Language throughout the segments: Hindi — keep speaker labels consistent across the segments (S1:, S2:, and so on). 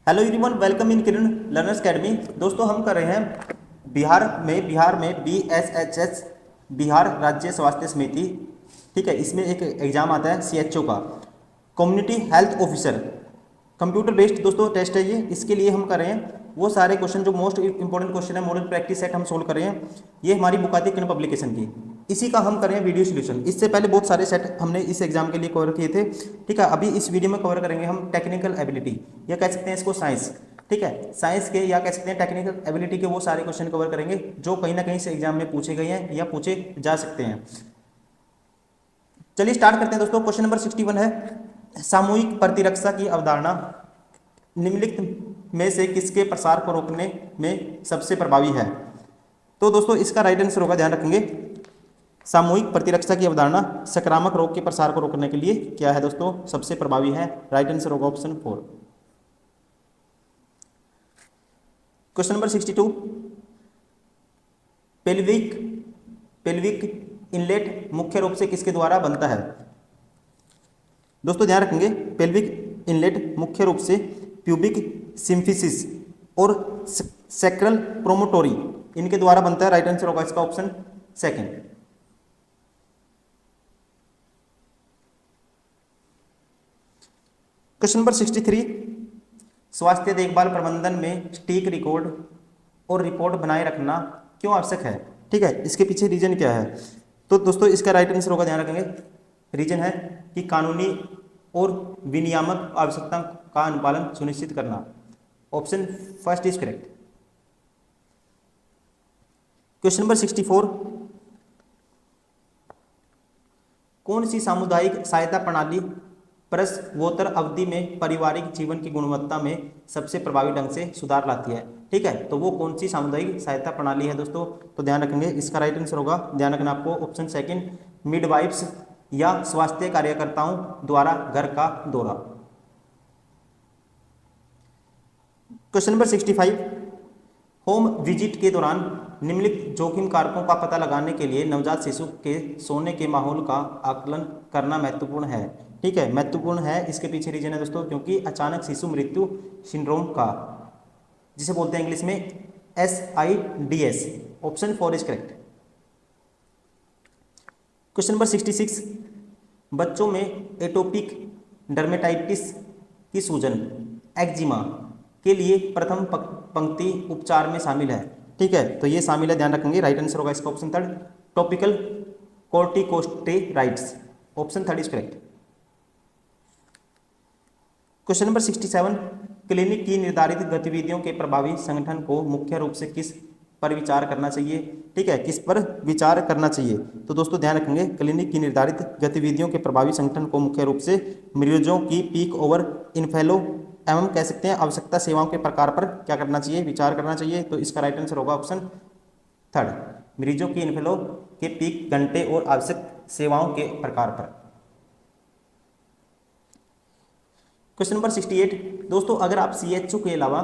S1: Hello everyone, welcome in Kiran learners academy. दोस्तों हम कर रहे हैं बिहार में BSHS बिहार राज्य स्वास्थ्य समिति। ठीक है, इसमें एक एग्जाम आता है CHO का, community health officer. Computer based दोस्तों टेस्ट है ये। इसके लिए हम कर रहे हैं वो सारे क्वेश्चन जो मोस्ट इंपॉर्टेंट क्वेश्चन है, मॉडल प्रैक्टिस सेट हम सोल्व कर रहे हैं। ये हमारी बुक आती है किरण पब्लिकेशन की, इसी का हम कर रहे हैं वीडियो सोल्यूशन। इससे पहले बहुत सारे सेट हमने इस एग्जाम के लिए कवर किए थे। ठीक है, अभी इस वीडियो में कवर करेंगे हम टेक्निकल एबिलिटी, या कह सकते हैं इसको साइंस। ठीक है, साइंस के या कह सकते हैं टेक्निकल एबिलिटी के वो सारे क्वेश्चन कवर करेंगे जो कहीं ना कहीं से एग्जाम में पूछे गए हैं या पूछे जा सकते हैं। चलिए स्टार्ट करते हैं दोस्तों। क्वेश्चन नंबर 61 है, सामूहिक प्रतिरक्षा की अवधारणा निम्नलिखित में से किसके प्रसार को रोकने में सबसे प्रभावी है? तो दोस्तों इसका राइट आंसर होगा, ध्यान रखेंगे, सामूहिक प्रतिरक्षा की अवधारणा संक्रामक रोग के प्रसार को रोकने के लिए क्या है दोस्तों, सबसे प्रभावी है। राइट आंसर होगा option 4। Question number 62, pelvic pelvic inlet मुख्य रूप से किसके द्वारा बनता है? दोस्तों ध्यान रखेंगे, पेल्विक इनलेट मुख्य रूप से प्यूबिक सिम्फिसिस और सैक्रल प्रोमोटोरी इनके द्वारा बनता है। राइट आंसर होगा इसका ऑप्शन 2। क्वेश्चन नंबर 63, स्वास्थ्य देखभाल प्रबंधन में सटीक रिकॉर्ड और रिपोर्ट बनाए रखना क्यों आवश्यक है? ठीक है, इसके पीछे रीजन क्या है? तो दोस्तों इसका राइट आंसर होगा, ध्यान रखेंगे, रीजन है कि कानूनी और विनियामक आवश्यकता का अनुपालन सुनिश्चित करना। Option first is correct. Question number 64, कौन सी सामुदायिक सहायता प्रणाली प्रसवोत्तर अवधि में पारिवारिक जीवन की गुणवत्ता में सबसे प्रभावी ढंग से सुधार लाती है? ठीक है, तो वो कौन सी सामुदायिक सहायता प्रणाली है दोस्तों? तो ध्यान रखेंगे, इसका राइट आंसर होगा, ध्यान रखना आपको, ऑप्शन 2, मिडवाइफ्स या स्वास्थ्य कार्यकर्ताओं द्वारा घर का दौरा। क्वेश्चन नंबर 65, होम विजिट के दौरान निम्नलिखित जोखिम कारकों का पता लगाने के लिए नवजात शिशु के सोने के माहौल का आकलन करना महत्वपूर्ण है। ठीक है, महत्वपूर्ण है, इसके पीछे रीजन है दोस्तों, क्योंकि अचानक शिशु मृत्यु सिंड्रोम का, जिसे बोलते हैं इंग्लिश में SIDS। Option 4 is correct. Question number 66, बच्चों में एटोपिक डर्मेटाइटिस की सूजन एक्जिमा के लिए प्रथम पंक्ति उपचार में शामिल है। ठीक है, तो ये शामिल है, ध्यान रखेंगे, राइट आंसर होगा इसका option 3, topical corticosteroids. Option 3 is correct. Question number 67, clinic की निर्धारित गतिविधियों के प्रभावी संगठन को मुख्य रूप से किस पर विचार करना चाहिए? ठीक है, किस पर विचार करना चाहिए? तो दोस्तों ध्यान रखेंगे, क्लिनिक की निर्धारित गतिविधियों के प्रभावी संगठन को मुख्य रूप से मरीजों की पीक ओवर इनफेलो एवं कह सकते हैं आवश्यकता सेवाओं के प्रकार पर क्या करना चाहिए, विचार करना चाहिए। तो इसका राइट आंसर होगा ऑप्शन 3, मरीजों की इनफेलो के पीक घंटे और आवश्यक सेवाओं के प्रकार पर। क्वेश्चन नंबर 68, दोस्तों अगर आप CHO के अलावा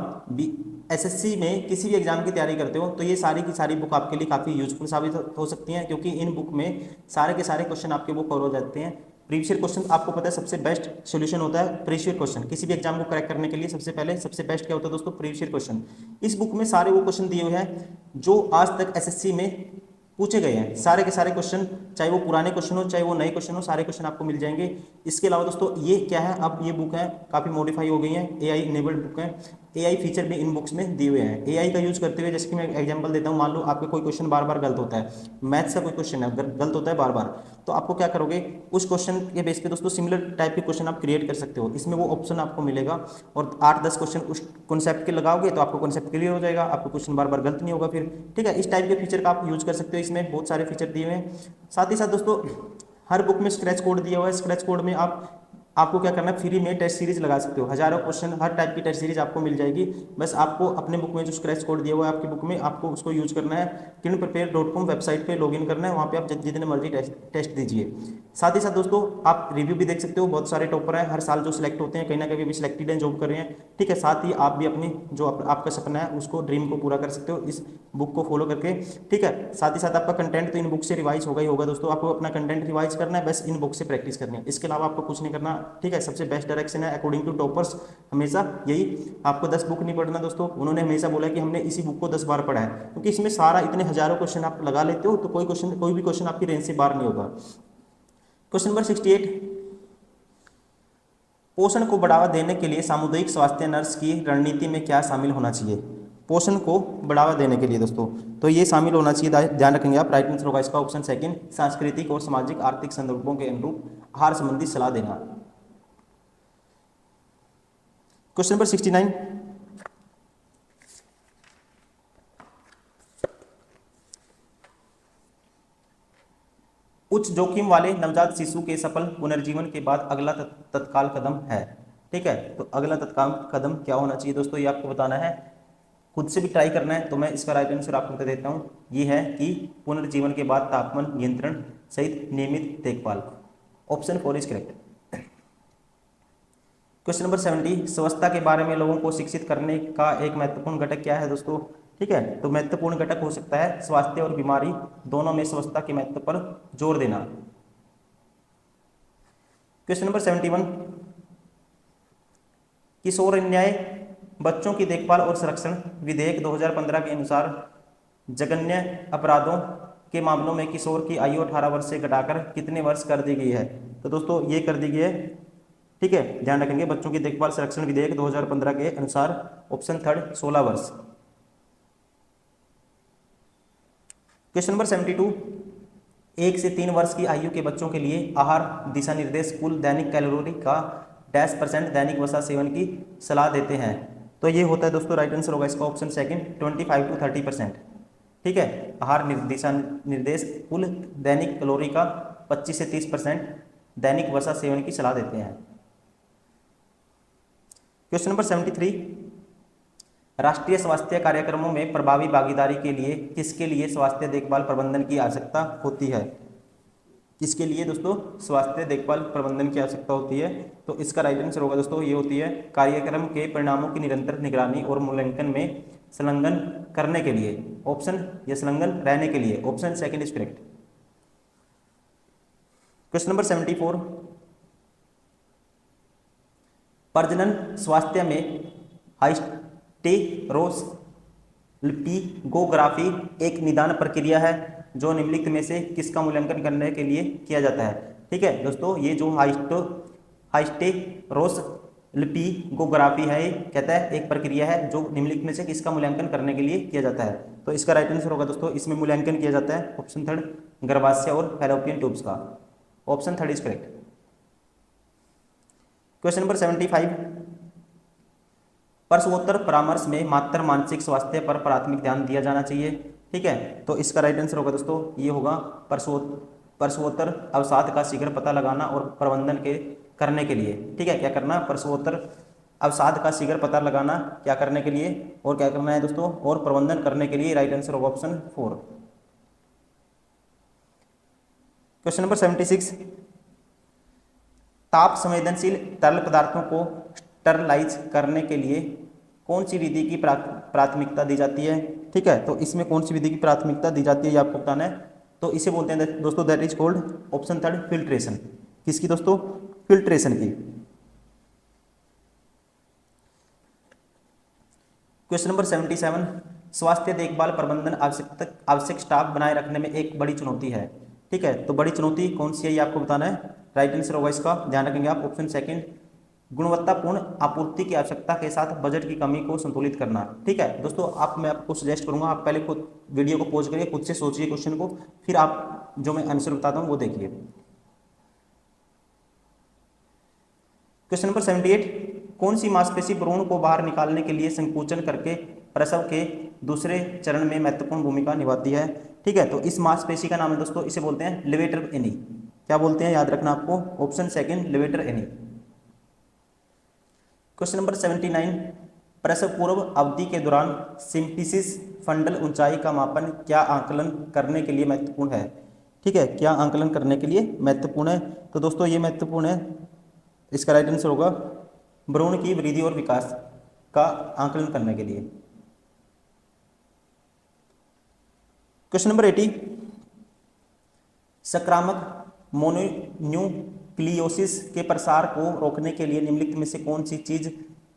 S1: SSC में किसी भी एग्जाम की तैयारी करते हो तो ये सारी की सारी बुक आपके लिए काफ़ी यूजफुल साबित हो सकती हैं, क्योंकि इन बुक में सारे के सारे क्वेश्चन आपके वो कवर हो जाते हैं। प्रीवियस ईयर क्वेश्चन आपको पता है सबसे बेस्ट सोल्यूशन होता है प्रीवियस ईयर क्वेश्चन। किसी भी एग्जाम को क्रैक करने के लिए सबसे पहले सबसे बेस्ट क्या होता है दोस्तों, प्रीवियस ईयर क्वेश्चन। इस बुक में सारे वो क्वेश्चन दिए हुए हैं जो आज तक SSC में पूछे गए हैं, सारे के सारे क्वेश्चन, चाहे वो पुराने क्वेश्चन हो चाहे वो नए क्वेश्चन हो, सारे क्वेश्चन आपको मिल जाएंगे। इसके अलावा दोस्तों ये क्या है, अब ये बुक है काफ़ी मॉडिफाई हो गई है, AI इनेबल्ड बुक है, AI फीचर भी इन बुक्स में दिए हुए हैं। AI का यूज करते हुए, जैसे कि मैं एग्जांपल देता हूँ, मान लो आपका कोई क्वेश्चन बार बार गलत होता है, मैथ्स का कोई क्वेश्चन है गलत होता है बार बार, तो आपको क्या करोगे, उस क्वेश्चन के बेस पे दोस्तों सिमिलर टाइप के क्वेश्चन आप क्रिएट कर सकते हो। इसमें वो ऑप्शन आपको मिलेगा और 8-10 क्वेश्चन उस कॉन्सेप्ट के लगाओगे तो आपको कॉन्सेप्ट क्लियर हो जाएगा, आपको क्वेश्चन बार बार गलत नहीं होगा फिर। ठीक है, इस टाइप के फीचर का आप यूज कर सकते हो, इसमें बहुत सारे फीचर दिए हुए हैं। साथ ही साथ दोस्तों हर बुक में स्क्रैच कोड दिया हुआ है, स्क्रैच कोड में आपको क्या करना है, फ्री में टेस्ट सीरीज लगा सकते हो, हजारों क्वेश्चन हर टाइप की टेस्ट सीरीज आपको मिल जाएगी। बस आपको अपने बुक में जो स्क्रैच कोड दिया हुआ है आपकी बुक में, आपको उसको यूज करना है, kiranprepare.com वेबसाइट पे लॉगिन करना है, वहाँ पे आप जितने मर्जी टेस्ट दीजिए। साथ ही साथ दोस्तों आप रिव्यू भी देख सकते हो, बहुत सारे टॉपर हैं हर साल जो सिलेक्ट होते हैं, कहीं ना कहीं भी सिलेक्टेड हैं, जॉब कर रहे हैं, ठीक है। साथ ही आप भी अपनी जो आपका सपना है उसको, ड्रीम को पूरा कर सकते हो इस बुक को फॉलो करके, ठीक है। साथ ही साथ आपका कंटेंट तो इन बुक से रिवाइज होगा ही होगा दोस्तों, आपको अपना कंटेंट रिवाइज करना है, बस इन बुक से प्रैक्टिस करनी है, इसके अलावा आपको कुछ नहीं करना, ठीक है। सबसे बेस्ट डायरेक्शन है अकॉर्डिंग टू टॉपर्स हमेशा यही, आपको 10 बुक नहीं पढ़ना दोस्तों, उन्होंने हमेशा बोला कि हमने इसी बुक को 10 बार पढ़ा है, क्योंकि इसमें सारा इतने हजारों क्वेश्चन आप लगा लेते हो तो कोई भी क्वेश्चन आपकी रेंज से बाहर नहीं होगा। क्वेश्चन नंबर 68, पोषण को बढ़ावा देने के लिए सामुदायिक स्वास्थ्य नर्स की रणनीति में क्या शामिल होना चाहिए? पोषण को बढ़ावा देने के लिए दोस्तों तो ये शामिल होना चाहिए, ध्यान रखेंगे आप। राइट आंसर होगा इसका ऑप्शन सेकंड, सांस्कृतिक और सामाजिक आर्थिक संदर्भों के अनुरूप आहार संबंधी सलाह देना। क्वेश्चन नंबर 69, उच्च जोखिम वाले नवजात शिशु के सफल पुनर्जीवन के बाद अगला तत्काल कदम है, ठीक है। तो अगला तत्काल कदम क्या होना चाहिए दोस्तों, ये आपको बताना है, खुद से भी ट्राई करना है। तो मैं इसका राइट आंसर आपको बता देता हूँ, ये है कि पुनर्जीवन के बाद तापमान नियंत्रण सहित नियमित देखभाल। Option 4 is correct. Question number 70, स्वच्छता के बारे में लोगों को शिक्षित करने का एक महत्वपूर्ण घटक क्या है दोस्तों, ठीक है। तो महत्वपूर्ण घटक हो सकता है स्वास्थ्य और बीमारी दोनों में स्वच्छता के महत्व पर जोर देना। क्वेश्चन नंबर 71, किशोर न्याय बच्चों की देखभाल और संरक्षण विधेयक 2015 के अनुसार जघन्य अपराधों के मामलों में किशोर की आयु 18 वर्ष से घटाकर कितने वर्ष कर दी गई है? तो दोस्तों ये कर दी गई है, ठीक है, ध्यान रखेंगे, बच्चों की देखभाल संरक्षण विधेयक 2015 के अनुसार ऑप्शन थर्ड 16 वर्ष। क्वेश्चन नंबर 72, 1 से 3 वर्ष की आयु के बच्चों के लिए आहार दिशा निर्देश कुल दैनिक कैलोरी का %, दैनिक वसा सेवन की सलाह देते हैं। तो ये होता है दोस्तों, राइट आंसर होगा इसका ऑप्शन सेकंड 25 to 30%, ठीक है। आहार दिशा निर्देश कुल दैनिक कैलोरी का 25 से 30% दैनिक वसा सेवन की सलाह देते हैं। क्वेश्चन नंबर 73, राष्ट्रीय स्वास्थ्य कार्यक्रमों में प्रभावी भागीदारी के लिए किसके लिए स्वास्थ्य देखभाल प्रबंधन की आवश्यकता होती है? किसके लिए दोस्तों स्वास्थ्य देखभाल प्रबंधन की आवश्यकता होती है? तो इसका राइट आंसर होगा दोस्तों, ये होती है कार्यक्रम के परिणामों की निरंतर निगरानी और मूल्यांकन में संलग्न करने के लिए, ऑप्शन या संलग्न रहने के लिए, option second is correct. Question number 74, प्रजनन स्वास्थ्य में हाइस्टेरोस्ल्पिगोग्राफी एक निदान प्रक्रिया है जो निम्नलिखित में से किसका मूल्यांकन करने के लिए किया जाता है? ठीक है दोस्तों, ये जो हाइस्टेरोस्ल्पिगोग्राफी है, कहता है एक प्रक्रिया है जो निम्नलिखित में से किसका मूल्यांकन करने के लिए किया जाता है। तो इसका राइट आंसर होगा दोस्तों, इसमें मूल्यांकन किया जाता है ऑप्शन थर्ड गर्भाशय और फैलोपियन ट्यूब्स का, option third is correct. Question number 75, प्रसवोत्तर परामर्श में मातृ मानसिक स्वास्थ्य पर प्राथमिक ध्यान दिया जाना चाहिए, ठीक है। तो इसका राइट आंसर होगा दोस्तों, ये होगा प्रसवोत्तर अवसाद का शीघ्र पता लगाना और प्रबंधन के करने के लिए, ठीक है। क्या करना? प्रसवोत्तर अवसाद का शीघ्र पता लगाना क्या करने के लिए, और क्या करना है दोस्तों, और प्रबंधन करने के लिए। राइट आंसर होगा ऑप्शन 4। क्वेश्चन नंबर 76, ताप संवेदनशील तरल पदार्थों को स्टरलाइज करने के लिए कौन सी विधि की प्राथमिकता दी जाती है? ठीक है, तो इसमें कौन सी विधि की प्राथमिकता दी जाती है ये आपको बताना है। तो इसे बोलते हैं दोस्तों, that is called option third filtration. किसकी दोस्तों? फिल्ट्रेशन की। क्वेश्चन नंबर 77, स्वास्थ्य देखभाल प्रबंधन आवश्यक स्टाफ बनाए रखने में एक बड़ी चुनौती है, ठीक है। तो बड़ी चुनौती कौन सी है ये आपको बताना है। राइट आंसर होगा इसका, ध्यान रखेंगे आप, ऑप्शन सेकंड गुणवत्तापूर्ण आपूर्ति की आवश्यकता के साथ बजट की कमी को संतुलित करना, ठीक है दोस्तों। मैं आपको सजेस्ट करूंगा, आप पहले खुद वीडियो को पॉज करिए, खुद से सोचिए क्वेश्चन को, फिर आप जो मैं आंसर बताता हूं वो देखिए। क्वेश्चन नंबर 78, कौन सी मांसपेशी भ्रूण को बाहर निकालने के लिए संकुचन करके प्रसव के दूसरे चरण में महत्वपूर्ण भूमिका निभाती है? ठीक है, तो इस मांसपेशी का नाम है दोस्तों, इसे बोलते हैं लेवेटर एनी। क्या बोलते हैं, याद रखना आपको, option second levator ani. Question number 79, प्रसव पूर्व अवधि के दौरान सिम्फिसिस फंडल ऊंचाई का मापन क्या आकलन करने के लिए महत्वपूर्ण है? ठीक है, क्या आंकलन करने के लिए महत्वपूर्ण है। तो दोस्तों ये महत्वपूर्ण है, इसका राइट आंसर होगा भ्रूण की वृद्धि और विकास का आंकलन करने के लिए। क्वेश्चन नंबर 80, संक्रामक मोनोन्यूक्लियोसिस के प्रसार को रोकने के लिए निम्नलिखित में से कौन सी चीज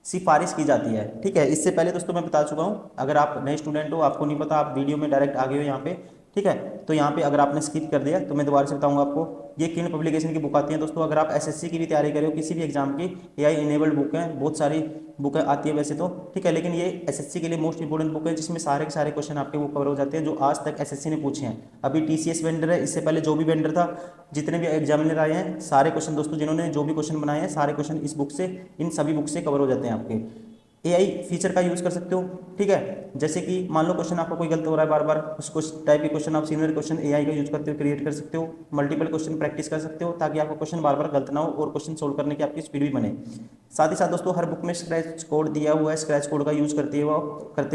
S1: सिफारिश की जाती है। ठीक है, इससे पहले दोस्तों मैं बता चुका हूं, अगर आप नए स्टूडेंट हो, आपको नहीं पता, आप वीडियो में डायरेक्ट आ गए हो यहाँ पे, ठीक है, तो यहाँ पे अगर आपने स्किप कर दिया तो मैं दोबारा से बताऊंगा आपको। ये किन पब्लिकेशन की बुक आती है दोस्तों, अगर आप एसएससी की भी तैयारी करो, किसी भी एग्जाम की, एआई इनेबल्ड बुक है, बहुत सारी बुकें आती है वैसे तो, ठीक है, लेकिन ये एसएससी के लिए मोस्ट इंपोर्टेंट बुक है, जिसमें सारे के सारे क्वेश्चन आपके वो कवर हो जाते हैं जो आज तक एसएससी ने पूछे हैं। अभी टीसीएस वेंडर है, इससे पहले जो भी वेंडर था, जितने भी एग्जामिनर आए हैं, सारे क्वेश्चन दोस्तों जिन्होंने जो भी क्वेश्चन बनाए हैं, सारे क्वेश्चन इस बुक से, इन सभी बुक से कवर हो जाते हैं आपके। एआई फीचर का यूज़ कर सकते हो, ठीक है, जैसे कि मान लो क्वेश्चन आपका कोई गलत हो रहा है बार बार, उस टाइप के क्वेश्चन आप सीनियर क्वेश्चन एआई का यूज करते हुए क्रिएट कर सकते हो, मल्टीपल क्वेश्चन प्रैक्टिस कर सकते हो, ताकि आपका क्वेश्चन बार बार गलत ना हो और क्वेश्चन सोल्व करने की आपकी स्पीड भी बने। साथ ही साथ दोस्तों हर बुक में स्क्रैच कोड दिया हुआ है, स्क्रैच कोड का यूज करते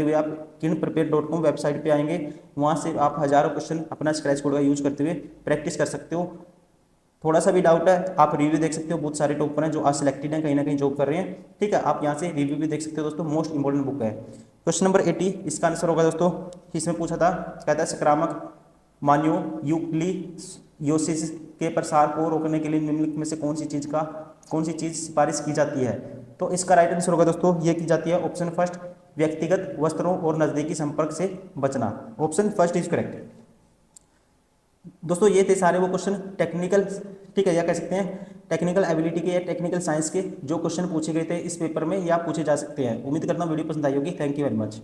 S1: हुए आप kinprepare.com वेबसाइट पर आएंगे, वहाँ से आप हज़ारों क्वेश्चन अपना स्क्रैच कोड का यूज करते हुए प्रैक्टिस कर सकते हो। थोड़ा सा भी डाउट है, आप रिव्यू देख सकते हो, बहुत सारे टॉपर हैं जो आज सिलेक्टेड हैं, कहीं ना कहीं जॉब कर रहे हैं, ठीक है, आप यहाँ से रिव्यू भी देख सकते हो दोस्तों, मोस्ट इंपॉर्टेंट बुक है। क्वेश्चन नंबर 80, इसका आंसर होगा दोस्तों, इसमें पूछा था, कहता है संक्रामक मोनोन्यूक्लियोसिस के प्रसार को रोकने के लिए निम्नलिखित में से कौन सी चीज सिफारिश की जाती है। तो इसका राइट आंसर होगा दोस्तों, ये की जाती है ऑप्शन फर्स्ट, व्यक्तिगत वस्त्रों और नजदीकी संपर्क से बचना। Option first is correct. दोस्तों ये थे सारे वो क्वेश्चन टेक्निकल, ठीक है, या कह सकते हैं टेक्निकल एबिलिटी के या टेक्निकल साइंस के जो क्वेश्चन पूछे गए थे इस पेपर में, या पूछे जा सकते हैं। उम्मीद करता हूँ वीडियो पसंद आई होगी। Thank you very much.